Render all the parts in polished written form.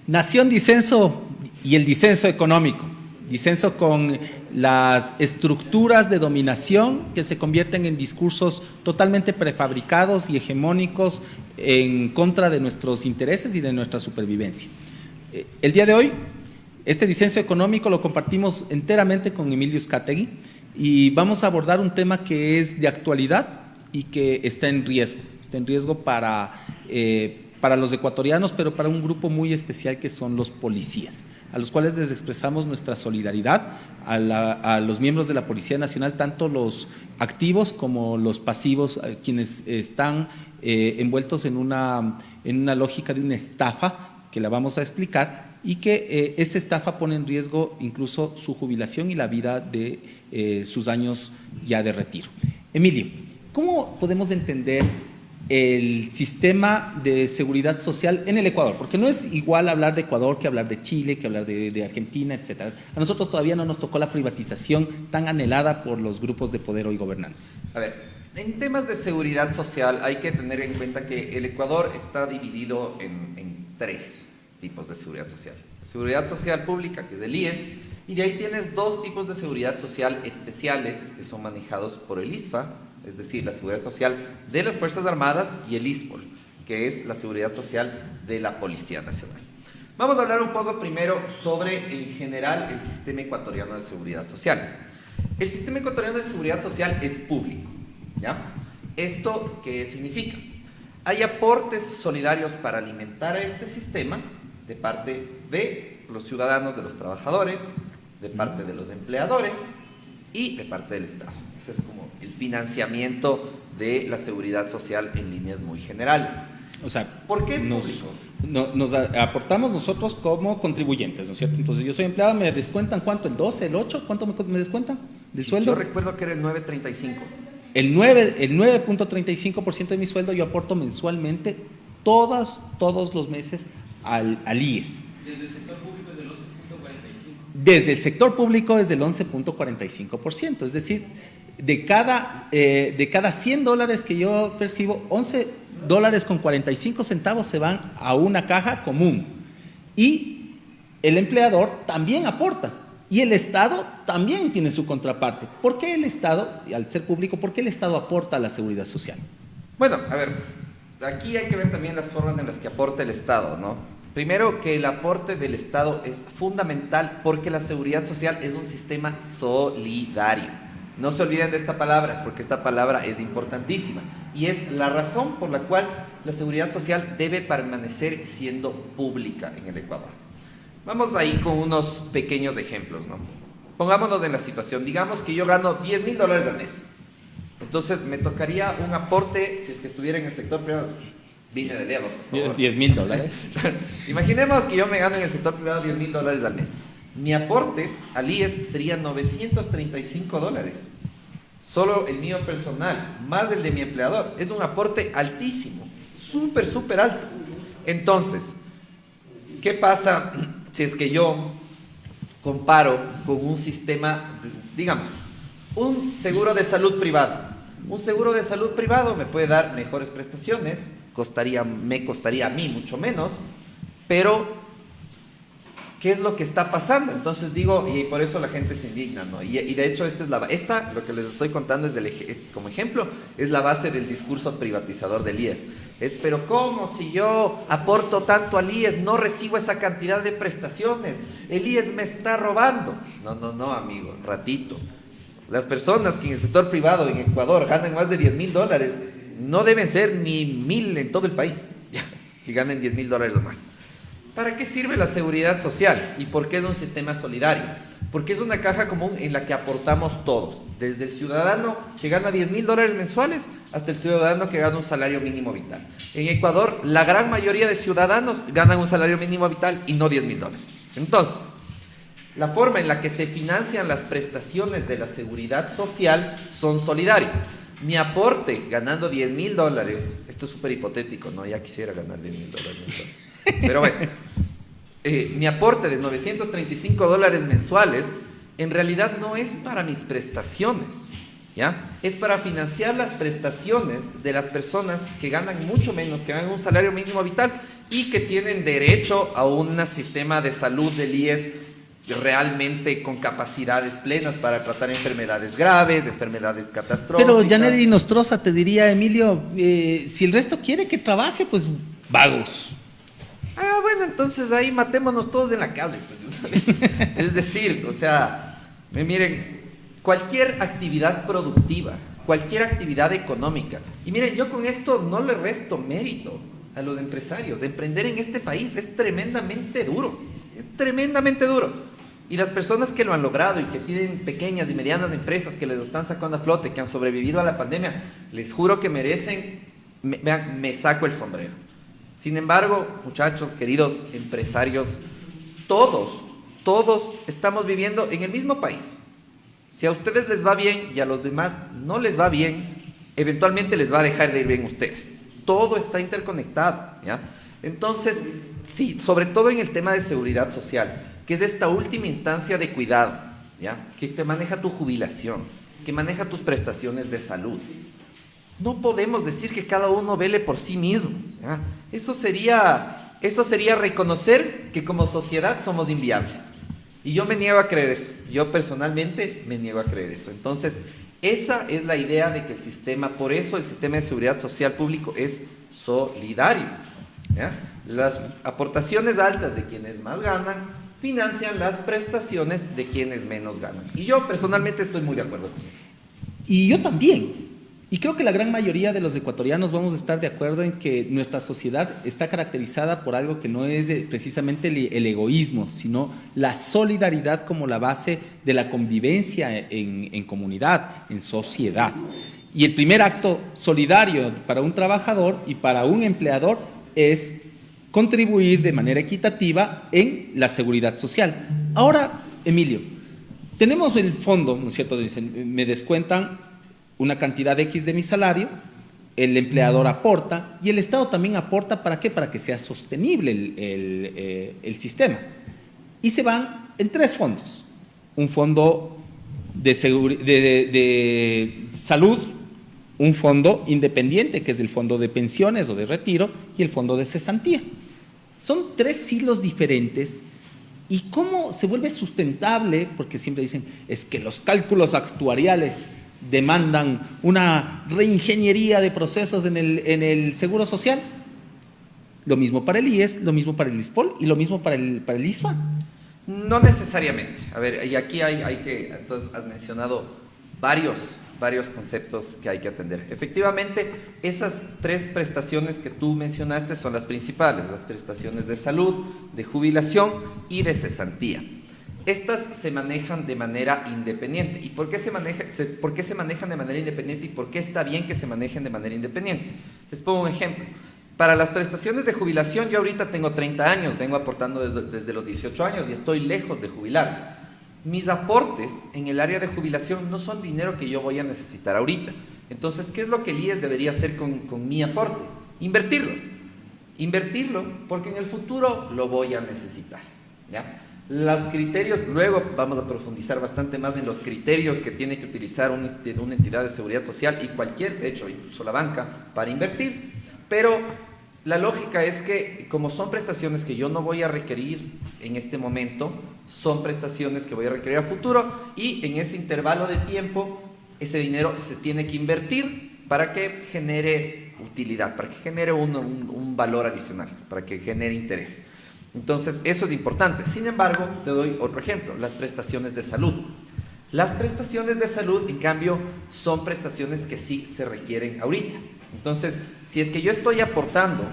Nación Disenso y el disenso económico. Disenso con las estructuras de dominación que se convierten en discursos totalmente prefabricados y hegemónicos en contra de nuestros intereses y de nuestra supervivencia. El día de hoy, este disenso económico lo compartimos enteramente con Emilio Uzcategui y vamos a abordar un tema que es de actualidad y que está en riesgo para los ecuatorianos, pero para un grupo muy especial que son los policías, a los cuales les expresamos nuestra solidaridad a los miembros de la Policía Nacional, tanto los activos como los pasivos, quienes están envueltos en una lógica de una estafa, que la vamos a explicar, y que esa estafa pone en riesgo incluso su jubilación y la vida de sus años ya de retiro. Emilio, ¿cómo podemos entender el sistema de seguridad social en el Ecuador? Porque no es igual hablar de Ecuador que hablar de Chile, que hablar de Argentina, etcétera. A nosotros todavía no nos tocó la privatización tan anhelada por los grupos de poder hoy gobernantes. A ver, en temas de seguridad social hay que tener en cuenta que el Ecuador está dividido en tres tipos de seguridad social. Seguridad social pública, que es el IES, y de ahí tienes dos tipos de seguridad social especiales que son manejados por el ISFA, es decir, la seguridad social de las Fuerzas Armadas, y el ISPOL, que es la seguridad social de la Policía Nacional. Vamos a hablar un poco primero sobre, en general, el sistema ecuatoriano de seguridad social. El sistema ecuatoriano de seguridad social es público, ¿ya? ¿Esto qué significa? Hay aportes solidarios para alimentar a este sistema de parte de los ciudadanos, de los trabajadores, de parte de los empleadores y de parte del Estado. Ese es como el financiamiento de la seguridad social en líneas muy generales. O sea, ¿por qué es público? Nos aportamos nosotros como contribuyentes, ¿no es cierto? Entonces yo soy empleado, ¿me descuentan cuánto? ¿El 12, el 8? ¿Cuánto me descuentan del sueldo? Yo recuerdo que era el 9.35. El 9.35% de mi sueldo yo aporto mensualmente todos los meses al IES. Desde el sector público es del 11.45%. Desde el sector público es del 11.45%, es decir, de cada $100 que yo percibo, $11.45 se van a una caja común. Y el empleador también aporta. Y el Estado también tiene su contraparte. ¿Por qué el Estado, al ser público, por qué el Estado aporta a la seguridad social? Bueno, a ver, aquí hay que ver también las formas en las que aporta el Estado, ¿no? Primero, que el aporte del Estado es fundamental porque la seguridad social es un sistema solidario. No se olviden de esta palabra, porque esta palabra es importantísima y es la razón por la cual la seguridad social debe permanecer siendo pública en el Ecuador. Vamos ahí con unos pequeños ejemplos, ¿no? Pongámonos en la situación, digamos que yo gano $10.000 al mes. Entonces me tocaría un aporte, si es que estuviera en el sector privado. Vine de dedo, por favor. $10.000. Imaginemos que yo me gano en el sector privado $10.000 al mes. Mi aporte al IES sería $935. Solo el mío personal, más el de mi empleador. Es un aporte altísimo, súper alto. Entonces, ¿qué pasa si es que yo comparo con un sistema, digamos, un seguro de salud privado? Un seguro de salud privado me puede dar mejores prestaciones, me costaría a mí mucho menos, pero ¿qué es lo que está pasando? Entonces digo, y por eso la gente se indigna, ¿no? Y de hecho lo que les estoy contando como ejemplo, es la base del discurso privatizador del IES. Pero ¿cómo? Si yo aporto tanto al IES, no recibo esa cantidad de prestaciones, el IES me está robando. No, amigo, ratito. Las personas que en el sector privado en Ecuador ganan más de $10.000, no deben ser ni 1.000 en todo el país, que ganen $10.000 o más. ¿Para qué sirve la seguridad social? ¿Y por qué es un sistema solidario? Porque es una caja común en la que aportamos todos, desde el ciudadano que gana $10.000 mensuales hasta el ciudadano que gana un salario mínimo vital. En Ecuador, la gran mayoría de ciudadanos ganan un salario mínimo vital y no $10.000. Entonces, la forma en la que se financian las prestaciones de la seguridad social son solidarias. Mi aporte ganando $10.000, esto es súper hipotético, ¿no? Ya quisiera ganar $10.000 mensuales. Pero bueno, mi aporte de $935 mensuales en realidad no es para mis prestaciones, ¿ya? Es para financiar las prestaciones de las personas que ganan mucho menos, que ganan un salario mínimo vital y que tienen derecho a un sistema de salud del IES realmente con capacidades plenas para tratar enfermedades graves, enfermedades catastróficas. Pero Yanedi Nostroza te diría, Emilio, si el resto quiere que trabaje, pues vagos. Ah, bueno, entonces ahí matémonos todos en la calle. Pues, es decir, o sea, miren, cualquier actividad productiva, cualquier actividad económica, y miren, yo con esto no le resto mérito a los empresarios. Emprender en este país es tremendamente duro, Y las personas que lo han logrado y que tienen pequeñas y medianas empresas que les están sacando a flote, que han sobrevivido a la pandemia, les juro que merecen, vean, me saco el sombrero. Sin embargo, muchachos, queridos empresarios, todos estamos viviendo en el mismo país. Si a ustedes les va bien y a los demás no les va bien, eventualmente les va a dejar de ir bien a ustedes. Todo está interconectado, ¿ya? Entonces, sí, sobre todo en el tema de seguridad social, que es esta última instancia de cuidado, ¿ya? Que te maneja tu jubilación, que maneja tus prestaciones de salud. No podemos decir que cada uno vele por sí mismo, ¿ya? Eso sería reconocer que como sociedad somos inviables. Y yo me niego a creer eso. Yo personalmente me niego a creer eso. Entonces, esa es la idea de que el sistema, por eso el sistema de seguridad social público es solidario, ¿ya? Las aportaciones altas de quienes más ganan financian las prestaciones de quienes menos ganan. Y yo personalmente estoy muy de acuerdo con eso. Y yo también. Y creo que la gran mayoría de los ecuatorianos vamos a estar de acuerdo en que nuestra sociedad está caracterizada por algo que no es precisamente el egoísmo, sino la solidaridad como la base de la convivencia en comunidad, en sociedad. Y el primer acto solidario para un trabajador y para un empleador es contribuir de manera equitativa en la seguridad social. Ahora, Emilio, tenemos el fondo, ¿no es cierto? Dicen, me descuentan una cantidad X de mi salario, el empleador aporta y el Estado también aporta, ¿para qué? Para que sea sostenible el sistema. Y se van en 3 fondos. Un fondo de salud, un fondo independiente, que es el fondo de pensiones o de retiro, y el fondo de cesantía. Son 3 hilos diferentes. ¿Y cómo se vuelve sustentable? Porque siempre dicen, es que los cálculos actuariales demandan una reingeniería de procesos en el Seguro Social. Lo mismo para el IES, lo mismo para el ISPOL y lo mismo para el ISFA. No necesariamente. A ver, y aquí hay que, entonces has mencionado varios conceptos que hay que atender. Efectivamente, esas 3 prestaciones que tú mencionaste son las principales, las prestaciones de salud, de jubilación y de cesantía. Estas se manejan de manera independiente. ¿Y por qué se manejan de manera independiente y por qué está bien que se manejen de manera independiente? Les pongo un ejemplo. Para las prestaciones de jubilación, yo ahorita tengo 30 años, vengo aportando desde los 18 años y estoy lejos de jubilar. Mis aportes en el área de jubilación no son dinero que yo voy a necesitar ahorita. Entonces, ¿qué es lo que el IES debería hacer con mi aporte? Invertirlo. Invertirlo porque en el futuro lo voy a necesitar, ¿ya? Los criterios, luego vamos a profundizar bastante más en los criterios que tiene que utilizar una entidad de seguridad social y cualquier, de hecho, incluso la banca, para invertir. Pero la lógica es que, como son prestaciones que yo no voy a requerir en este momento, son prestaciones que voy a requerir a futuro y en ese intervalo de tiempo, ese dinero se tiene que invertir para que genere utilidad, para que genere un valor adicional, para que genere interés. Entonces, eso es importante. Sin embargo, te doy otro ejemplo, las prestaciones de salud. Las prestaciones de salud, en cambio, son prestaciones que sí se requieren ahorita. Entonces, si es que yo estoy aportando,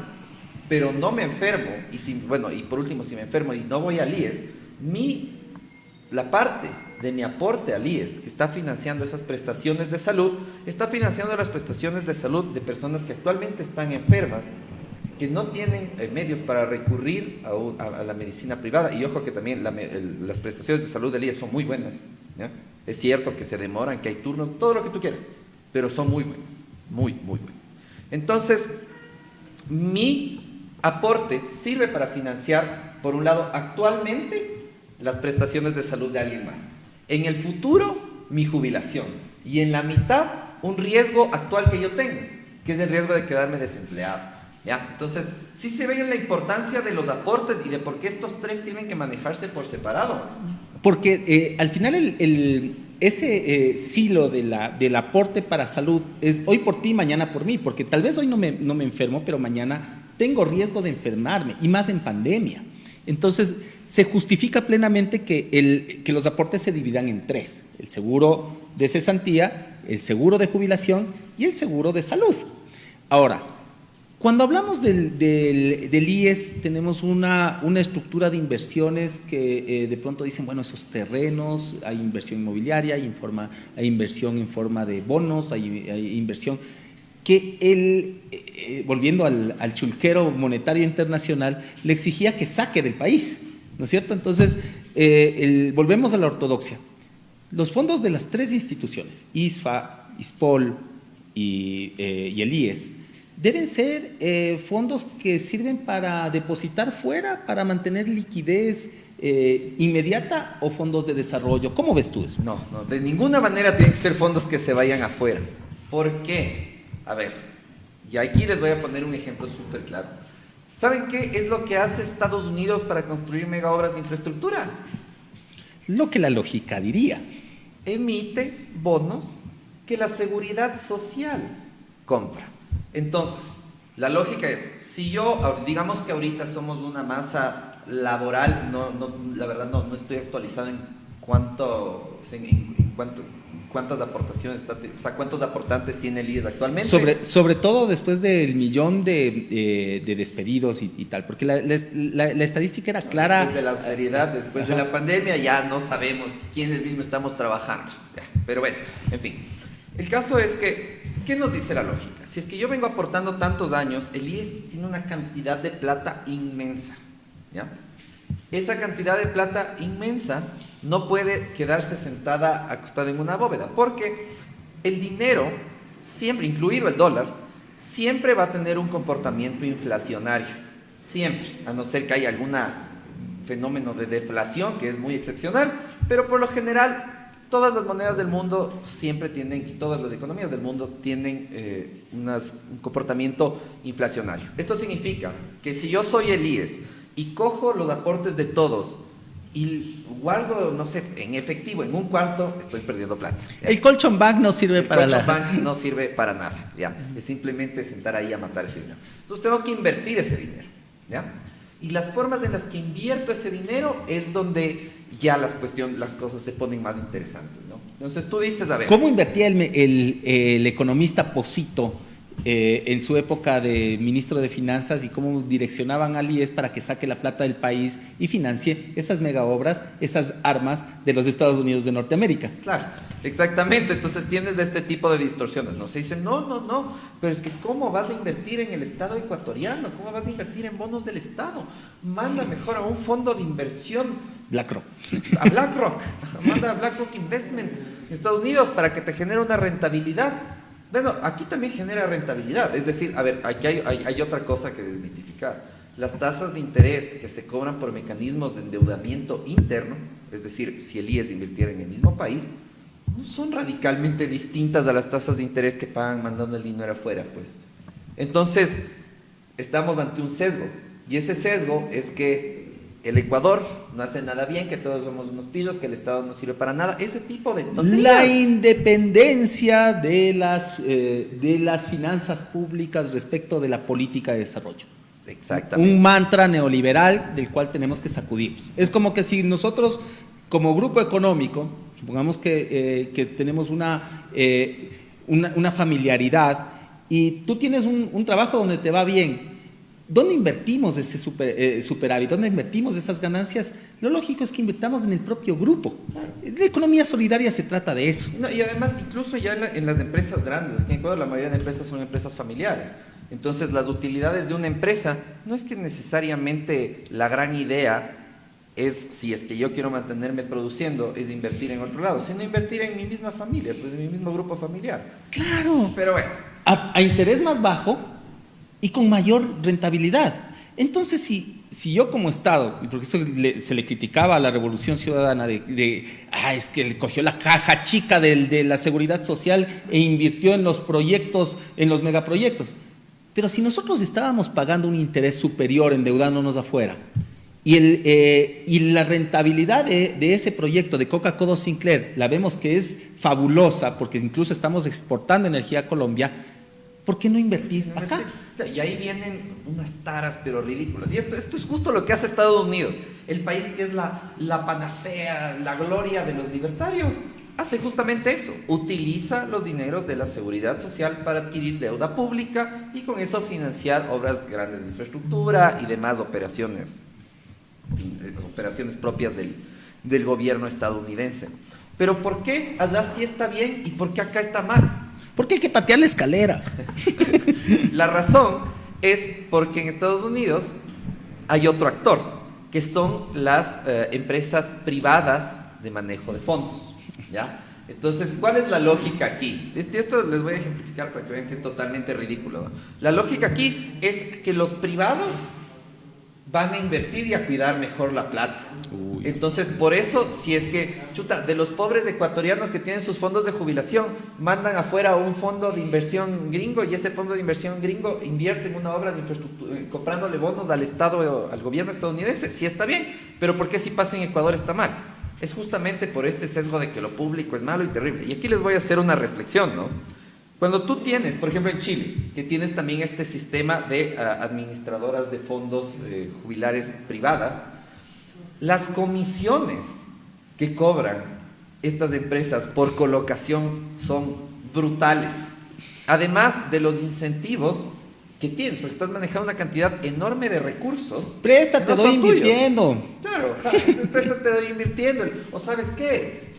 pero no me enfermo, y por último, si me enfermo y no voy al IES, la parte de mi aporte al IES que está financiando esas prestaciones de salud, está financiando las prestaciones de salud de personas que actualmente están enfermas, que no tienen medios para recurrir a la medicina privada. Y ojo que también las prestaciones de salud del IES son muy buenas, ¿ya? Es cierto que se demoran, que hay turnos, todo lo que tú quieras, pero son muy buenas, muy buenas. Entonces, mi aporte sirve para financiar, por un lado, actualmente las prestaciones de salud de alguien más. En el futuro, mi jubilación. y en la mitad un riesgo actual que yo tengo, que es el riesgo de quedarme desempleado. ¿Ya? Entonces, sí se ve la importancia de los aportes y de por qué estos tres tienen que manejarse por separado. Porque al final ese silo del aporte para salud es hoy por ti, mañana por mí, porque tal vez hoy no me enfermo, pero mañana tengo riesgo de enfermarme, y más en pandemia. Entonces, se justifica plenamente que los aportes se dividan en tres: el seguro de cesantía, el seguro de jubilación y el seguro de salud. Ahora, cuando hablamos del IES, tenemos una estructura de inversiones que de pronto dicen, bueno, esos terrenos, hay inversión inmobiliaria, hay inversión en forma de bonos, hay inversión que volviendo al chulquero monetario internacional, le exigía que saque del país, ¿no es cierto? Entonces, volvemos a la ortodoxia. Los fondos de las tres instituciones, ISFA, ISPOL y el IES, deben ser fondos que sirven para depositar fuera, para mantener liquidez inmediata, o fondos de desarrollo. ¿Cómo ves tú eso? No, de ninguna manera tienen que ser fondos que se vayan afuera. ¿Por qué? A ver, y aquí les voy a poner un ejemplo súper claro. ¿Saben qué es lo que hace Estados Unidos para construir mega obras de infraestructura? Lo que la lógica diría. Emite bonos que la seguridad social compra. Entonces, la lógica es, si yo, digamos que ahorita somos una masa laboral, la verdad no estoy actualizado en cuántas aportaciones, o sea, cuántos aportantes tiene el IES actualmente. Sobre todo después del 1.000.000 de despedidos y tal, porque la estadística era clara. Después de la austeridad, después de la pandemia, ya no sabemos quiénes mismos estamos trabajando. Pero bueno, en fin. El caso es que, ¿qué nos dice la lógica? Si es que yo vengo aportando tantos años, el IES tiene una cantidad de plata inmensa, ¿ya? Esa cantidad de plata inmensa no puede quedarse sentada, acostada en una bóveda, porque el dinero, siempre, incluido el dólar, siempre va a tener un comportamiento inflacionario, siempre, a no ser que haya algún fenómeno de deflación, que es muy excepcional, pero por lo general todas las monedas del mundo siempre tienen, y todas las economías del mundo tienen un comportamiento inflacionario. Esto significa que si yo soy el IES y cojo los aportes de todos y guardo, no sé, en efectivo, en un cuarto, estoy perdiendo plata. ¿Ya? El colchón bank no sirve para nada. El colchón bank no sirve para nada, ¿ya? Es simplemente sentar ahí a matar ese dinero. Entonces tengo que invertir ese dinero, ¿ya? Y las formas en las que invierto ese dinero es donde ya las cosas se ponen más interesantes, ¿no? Entonces tú dices, a ver, ¿cómo invertía el economista Posito en su época de ministro de Finanzas, y cómo direccionaban al IES para que saque la plata del país y financie esas mega obras, esas armas de los Estados Unidos de Norteamérica? Claro, exactamente. Entonces tienes este tipo de distorsiones, ¿no? Se dice, no, pero es que ¿cómo vas a invertir en el Estado ecuatoriano? ¿Cómo vas a invertir en bonos del Estado? Manda mejor a un fondo de inversión. BlackRock. A BlackRock. Manda a BlackRock Investment en Estados Unidos para que te genere una rentabilidad. Bueno, aquí también genera rentabilidad. Es decir, a ver, aquí hay otra cosa que desmitificar. Las tasas de interés que se cobran por mecanismos de endeudamiento interno, es decir, si el IES invirtiera en el mismo país, no son radicalmente distintas a las tasas de interés que pagan mandando el dinero afuera, pues. Entonces, estamos ante un sesgo. Y ese sesgo es que el Ecuador no hace nada bien, que todos somos unos pillos, que el Estado no sirve para nada, ese tipo de tonterías. La independencia de las finanzas públicas respecto de la política de desarrollo. Exactamente. Un mantra neoliberal del cual tenemos que sacudirnos. Es como que si nosotros, como grupo económico, supongamos que tenemos una familiaridad, y tú tienes un trabajo donde te va bien, ¿dónde invertimos ese superávit? ¿Dónde invertimos esas ganancias? Lo lógico es que invirtamos en el propio grupo. Claro. La economía solidaria se trata de eso. No, y además, incluso ya en las empresas grandes, aquí en Ecuador la mayoría de empresas son empresas familiares. Entonces, las utilidades de una empresa no es que necesariamente la gran idea es, si es que yo quiero mantenerme produciendo, es invertir en otro lado, sino invertir en mi misma familia, pues en mi mismo grupo familiar. Claro. Pero bueno. A interés más bajo y con mayor rentabilidad. Entonces, si yo como Estado, y porque eso se le criticaba a la Revolución Ciudadana es que le cogió la caja chica de la seguridad social e invirtió en los proyectos, en los megaproyectos. Pero si nosotros estábamos pagando un interés superior endeudándonos afuera, y la rentabilidad de ese proyecto de Coca-Cola Sinclair, la vemos que es fabulosa, porque incluso estamos exportando energía a Colombia, ¿por qué no invertir acá? Y ahí vienen unas taras pero ridículas. Y esto es justo lo que hace Estados Unidos, el país que es la panacea, la gloria de los libertarios. Hace justamente eso, utiliza los dineros de la seguridad social para adquirir deuda pública y con eso financiar obras grandes de infraestructura y demás operaciones propias del gobierno estadounidense. Pero ¿por qué allá sí está bien y por qué acá está mal? Porque hay que patear la escalera. La razón es porque en Estados Unidos hay otro actor, que son las empresas privadas de manejo de fondos, ¿ya? Entonces, ¿cuál es la lógica aquí? Esto les voy a ejemplificar para que vean que es totalmente ridículo. La lógica aquí es que los privados van a invertir y a cuidar mejor la plata. Uy. Entonces, por eso, si es que, de los pobres ecuatorianos que tienen sus fondos de jubilación, mandan afuera un fondo de inversión gringo y ese fondo de inversión gringo invierte en una obra de infraestructura, comprándole bonos al Estado, al gobierno estadounidense, sí está bien, pero ¿por qué si pasa en Ecuador está mal? Es justamente por este sesgo de que lo público es malo y terrible. Y aquí les voy a hacer una reflexión, ¿no? Cuando tú tienes, por ejemplo en Chile, que tienes también este sistema de administradoras de fondos jubilares privadas, las comisiones que cobran estas empresas por colocación son brutales. Además de los incentivos que tienes, porque estás manejando una cantidad enorme de recursos. Préstate, no doy son tuyos. invirtiendo. Claro, préstate, doy invirtiendo. O ¿sabes qué?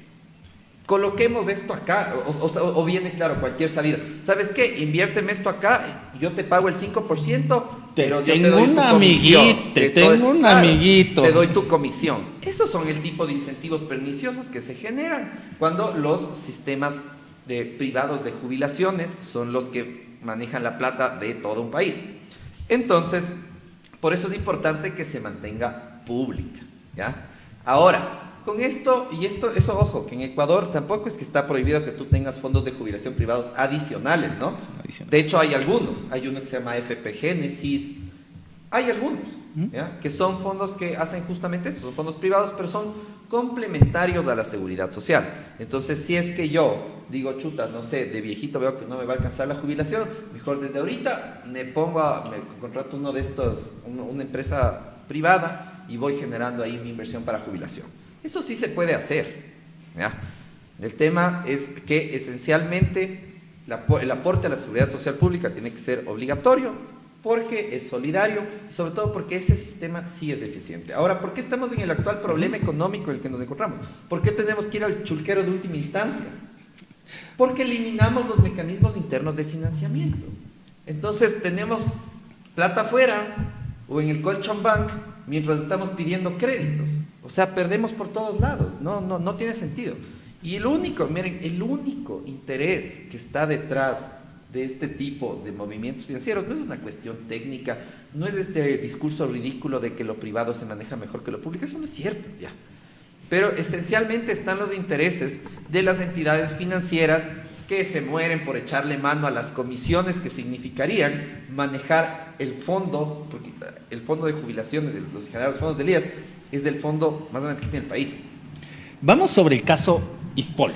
Coloquemos esto acá, o viene, claro, cualquier salida. ¿Sabes qué? Inviérteme esto acá, yo te pago el 5%, pero yo te doy tu comisión. Tengo un amiguito. Te doy tu comisión. Esos son el tipo de incentivos perniciosos que se generan cuando los sistemas privados de jubilaciones son los que manejan la plata de todo un país. Entonces, por eso es importante que se mantenga pública, ¿ya? Ahora, con esto, eso ojo, que en Ecuador tampoco es que está prohibido que tú tengas fondos de jubilación privados adicionales, ¿no? De hecho, hay algunos. Hay uno que se llama FP Génesis. Hay algunos, ¿ya? Que son fondos que hacen justamente eso, son fondos privados, pero son complementarios a la seguridad social. Entonces, si es que yo digo, chuta, no sé, de viejito veo que no me va a alcanzar la jubilación, mejor desde ahorita me contrato uno de estos, una empresa privada y voy generando ahí mi inversión para jubilación. Eso sí se puede hacer, ¿ya? El tema es que esencialmente el aporte a la seguridad social pública tiene que ser obligatorio porque es solidario y sobre todo porque ese sistema sí es eficiente. Ahora, ¿por qué estamos en el actual problema económico en el que nos encontramos? ¿Por qué tenemos que ir al chulquero de última instancia? Porque eliminamos los mecanismos internos de financiamiento. Entonces tenemos plata afuera o en el colchón bank mientras estamos pidiendo créditos. O sea, perdemos por todos lados, no tiene sentido. Y el único interés que está detrás de este tipo de movimientos financieros no es una cuestión técnica, no es este discurso ridículo de que lo privado se maneja mejor que lo público, eso no es cierto, ya. Pero esencialmente están los intereses de las entidades financieras que se mueren por echarle mano a las comisiones que significarían manejar el fondo, porque el fondo de jubilaciones, los generales fondos del IAS, es el fondo más grande que tiene el país. Vamos sobre el caso Ispol.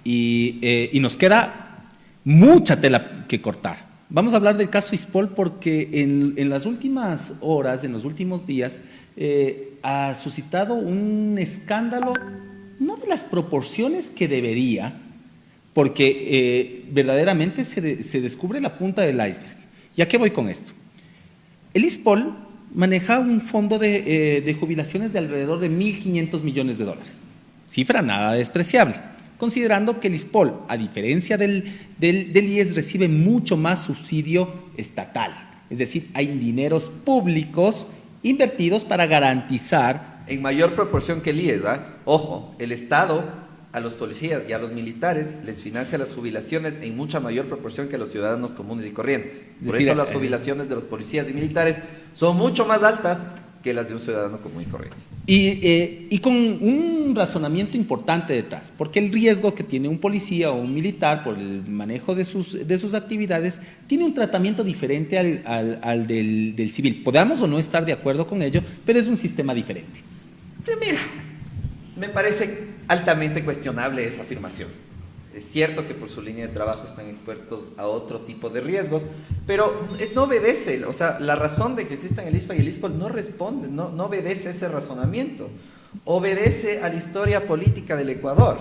Y nos queda mucha tela que cortar. Vamos a hablar del caso Ispol porque en las últimas horas, en los últimos días, ha suscitado un escándalo, no de las proporciones que debería, porque verdaderamente se descubre la punta del iceberg. ¿Y a qué voy con esto? El Ispol maneja un fondo de jubilaciones de alrededor de 1.500 millones de dólares. Cifra nada despreciable, considerando que el Ispol, a diferencia del IES, recibe mucho más subsidio estatal. Es decir, hay dineros públicos invertidos para garantizar. En mayor proporción que el IES, ¿verdad? Ojo, el Estado a los policías y a los militares les financia las jubilaciones en mucha mayor proporción que a los ciudadanos comunes y corrientes. Por eso las jubilaciones de los policías y militares son mucho más altas que las de un ciudadano común y corriente. Y con un razonamiento importante detrás, porque el riesgo que tiene un policía o un militar por el manejo de sus actividades tiene un tratamiento diferente al del civil. Podamos o no estar de acuerdo con ello, pero es un sistema diferente. Mira, me parece altamente cuestionable esa afirmación. Es cierto que por su línea de trabajo están expuestos a otro tipo de riesgos, pero no obedece, o sea, la razón de que existan el ISPA y el ISPOL no responde, no obedece a ese razonamiento, obedece a la historia política del Ecuador.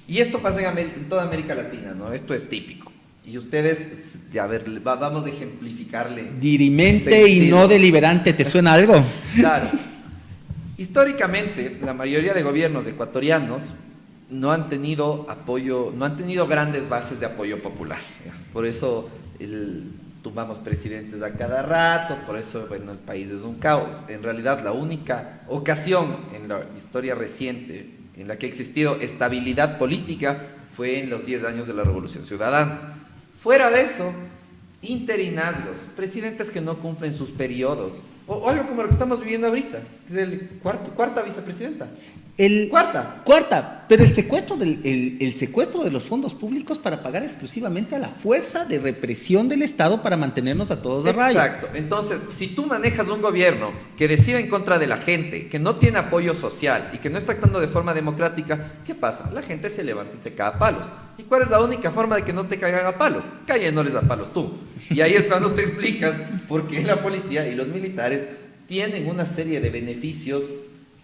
Y esto pasa en toda América Latina, ¿no? Esto es típico. Y ustedes, a ver, vamos a ejemplificarle. Dirimente y no deliberante, ¿te suena algo? Claro. Históricamente, la mayoría de gobiernos ecuatorianos no han tenido apoyo, no han tenido grandes bases de apoyo popular. Por eso tumbamos presidentes a cada rato, por eso, bueno, el país es un caos. En realidad, la única ocasión en la historia reciente en la que ha existido estabilidad política fue en los 10 años de la Revolución Ciudadana. Fuera de eso, interinazgos, presidentes que no cumplen sus periodos, o algo como lo que estamos viviendo ahorita, que es el cuarta vicepresidenta. Cuarta, pero el secuestro de los fondos públicos para pagar exclusivamente a la fuerza de represión del Estado para mantenernos a todos a raya. Exacto. Entonces, si tú manejas un gobierno que decide en contra de la gente, que no tiene apoyo social y que no está actuando de forma democrática, ¿qué pasa? La gente se levanta y te cae a palos. ¿Y cuál es la única forma de que no te caigan a palos? Cayéndoles a palos tú. Y ahí es cuando te explicas por qué la policía y los militares tienen una serie de beneficios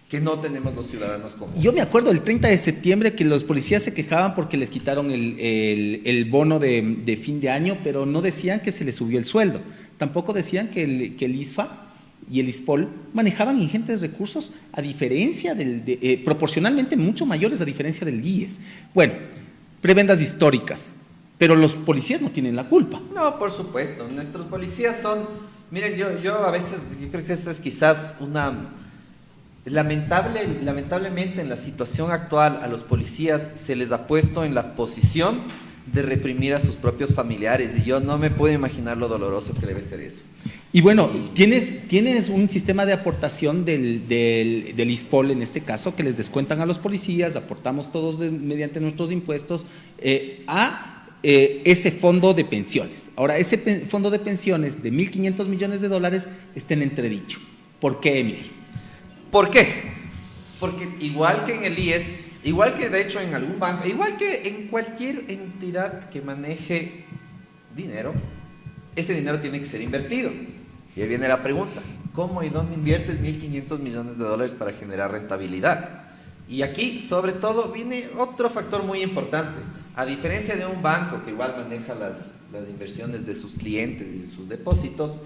que no tenemos los ciudadanos comunes. Yo me acuerdo el 30 de septiembre que los policías se quejaban porque les quitaron el bono de fin de año, pero no decían que se les subió el sueldo. Tampoco decían que el ISFA y el ISPOL manejaban ingentes recursos a diferencia proporcionalmente mucho mayores a diferencia del IES. Bueno, prebendas históricas, pero los policías no tienen la culpa. No, por supuesto. Nuestros policías son... Miren, yo a veces, yo creo que esta es quizás una... Lamentablemente en la situación actual a los policías se les ha puesto en la posición de reprimir a sus propios familiares y yo no me puedo imaginar lo doloroso que debe ser eso. Y bueno, tienes un sistema de aportación del ISPOL en este caso que les descuentan a los policías, aportamos todos mediante nuestros impuestos a ese fondo de pensiones. Ahora, ese fondo de pensiones de $1.500 millones está en entredicho. ¿Por qué, Emilio? ¿Por qué? Porque igual que en el IES, igual que de hecho en algún banco, igual que en cualquier entidad que maneje dinero, ese dinero tiene que ser invertido. Y ahí viene la pregunta, ¿cómo y dónde inviertes $1.500 millones para generar rentabilidad? Y aquí, sobre todo, viene otro factor muy importante. A diferencia de un banco que igual maneja las inversiones de sus clientes y de sus depósitos,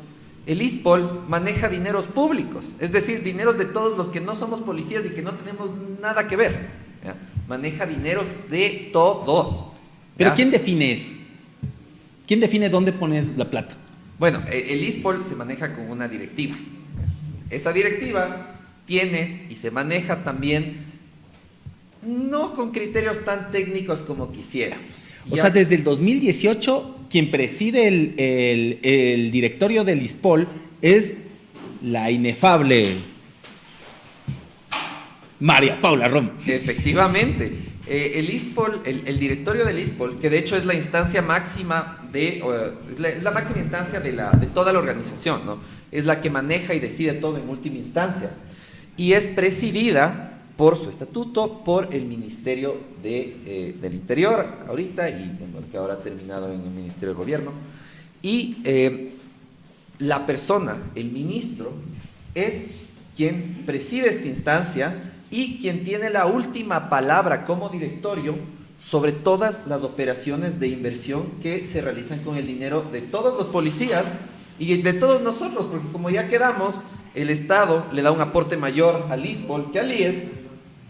el ISPOL maneja dineros públicos, es decir, dineros de todos los que no somos policías y que no tenemos nada que ver. ¿Ya? Maneja dineros de todos. ¿Pero quién define eso? ¿Quién define dónde pones la plata? Bueno, el ISPOL se maneja con una directiva. Esa directiva tiene y se maneja también no con criterios tan técnicos como quisiéramos. O sea, desde el 2018, quien preside el directorio del ISPOL es la inefable María Paula Rom. Efectivamente. El ISPOL, el directorio del ISPOL, que de hecho es la instancia máxima es la máxima instancia de toda la organización, ¿no? Es la que maneja y decide todo en última instancia. Y es presidida por su estatuto, por el Ministerio del Interior, ahorita, y bueno, que ahora ha terminado en el Ministerio del Gobierno. Y la persona, el ministro, es quien preside esta instancia y quien tiene la última palabra como directorio sobre todas las operaciones de inversión que se realizan con el dinero de todos los policías y de todos nosotros, porque como ya quedamos, el Estado le da un aporte mayor al ISPOL que al IES.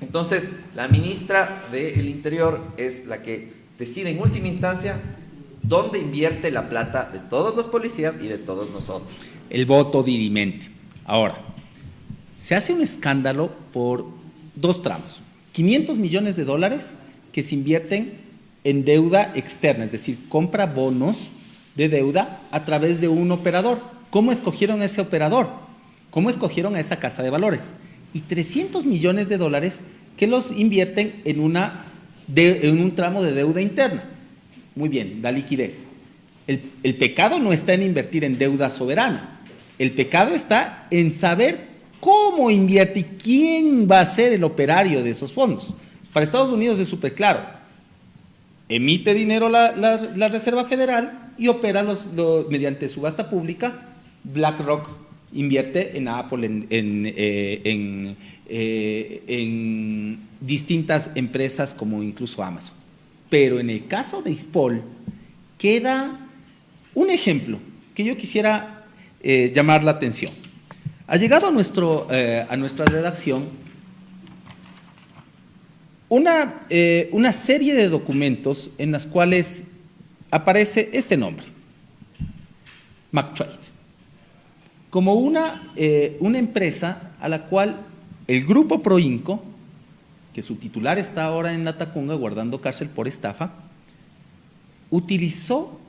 Entonces, la ministra del Interior es la que decide en última instancia dónde invierte la plata de todos los policías y de todos nosotros. El voto dirimente. Ahora, se hace un escándalo por dos tramos. 500 millones de dólares que se invierten en deuda externa, es decir, compra bonos de deuda a través de un operador. ¿Cómo escogieron a ese operador? ¿Cómo escogieron a esa casa de valores? Y 300 millones de dólares que los invierten en un tramo de deuda interna. Muy bien, da liquidez. El pecado no está en invertir en deuda soberana. El pecado está en saber cómo invierte y quién va a ser el operario de esos fondos. Para Estados Unidos es súper claro. Emite dinero la Reserva Federal y opera mediante subasta pública. BlackRock invierte en Apple, en distintas empresas como incluso Amazon. Pero en el caso de ISPOL queda un ejemplo que yo quisiera llamar la atención. Ha llegado a nuestra redacción una serie de documentos en las cuales aparece este nombre, McTrade, como una empresa a la cual el grupo Proinco, que su titular está ahora en Latacunga guardando cárcel por estafa, utilizó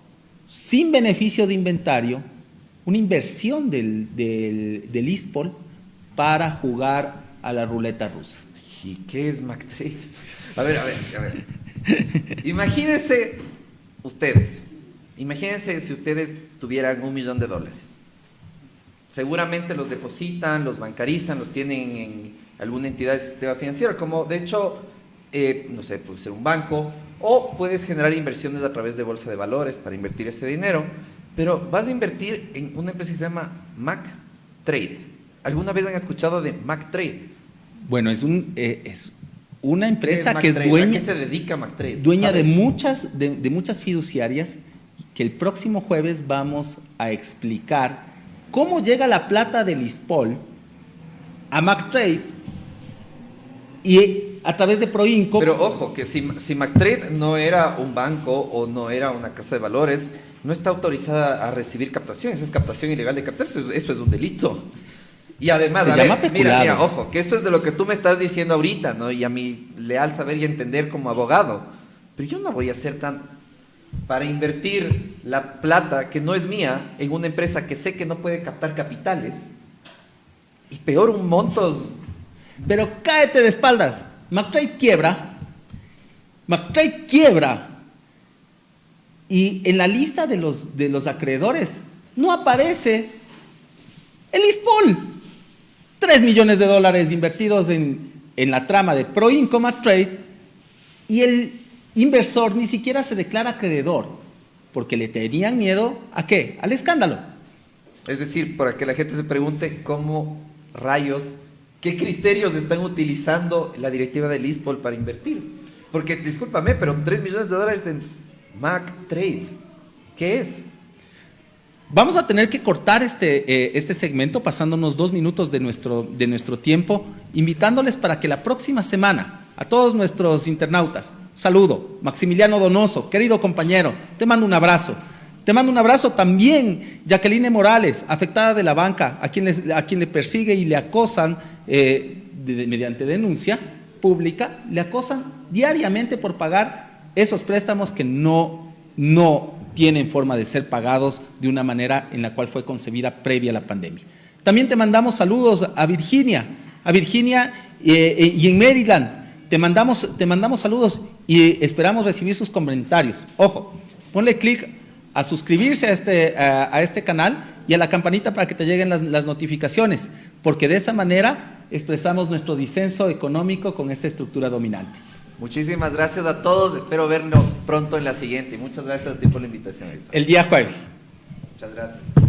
sin beneficio de inventario una inversión del ISPOL para jugar a la ruleta rusa. ¿Y qué es McTrade? A ver. Imagínense si ustedes tuvieran $1 millón. Seguramente los depositan, los bancarizan, los tienen en alguna entidad del sistema financiero, como de hecho, no sé, puede ser un banco, o puedes generar inversiones a través de bolsa de valores para invertir ese dinero, pero vas a invertir en una empresa que se llama McTrade. ¿Alguna vez han escuchado de McTrade? Bueno, es una empresa que es dueña. ¿A qué se dedica McTrade? Dueña de muchas fiduciarias, que el próximo jueves vamos a explicar cómo llega la plata del ISPOL a McTrade y a través de Proinco. Pero ojo, que si McTrade no era un banco o no era una casa de valores, no está autorizada a recibir captación. Eso es captación ilegal de capital, eso es un delito. Y además, mira, ojo, que esto es de lo que tú me estás diciendo ahorita, ¿no? Y a mi leal saber y entender como abogado. Pero yo no voy a ser para invertir la plata que no es mía en una empresa que sé que no puede captar capitales. Y peor, un montos. Pero cáete de espaldas. McTrade quiebra. Y en la lista de los acreedores no aparece el ISPOL. $3 millones invertidos en la trama de Proinco McTrade, y el inversor ni siquiera se declara acreedor, porque le tenían miedo ¿a qué? Al escándalo. Es decir, para que la gente se pregunte cómo rayos, qué criterios están utilizando la directiva del ISPOL para invertir. Porque, discúlpame, pero $3 millones en McTrade, ¿qué es? Vamos a tener que cortar este segmento pasándonos 2 minutos de nuestro tiempo, invitándoles para que la próxima semana, a todos nuestros internautas, saludo, Maximiliano Donoso, querido compañero, te mando un abrazo. Te mando un abrazo también, Jacqueline Morales, afectada de la banca, a quien le persigue y le acosan mediante denuncia pública, le acosan diariamente por pagar esos préstamos que no tienen forma de ser pagados de una manera en la cual fue concebida previa a la pandemia. También te mandamos saludos a Virginia y en Maryland. Te mandamos saludos y esperamos recibir sus comentarios. Ojo, ponle clic a suscribirse a este canal y a la campanita para que te lleguen las notificaciones, porque de esa manera expresamos nuestro disenso económico con esta estructura dominante. Muchísimas gracias a todos, espero vernos pronto en la siguiente. Muchas gracias a ti por la invitación, Víctor. El día jueves. Muchas gracias.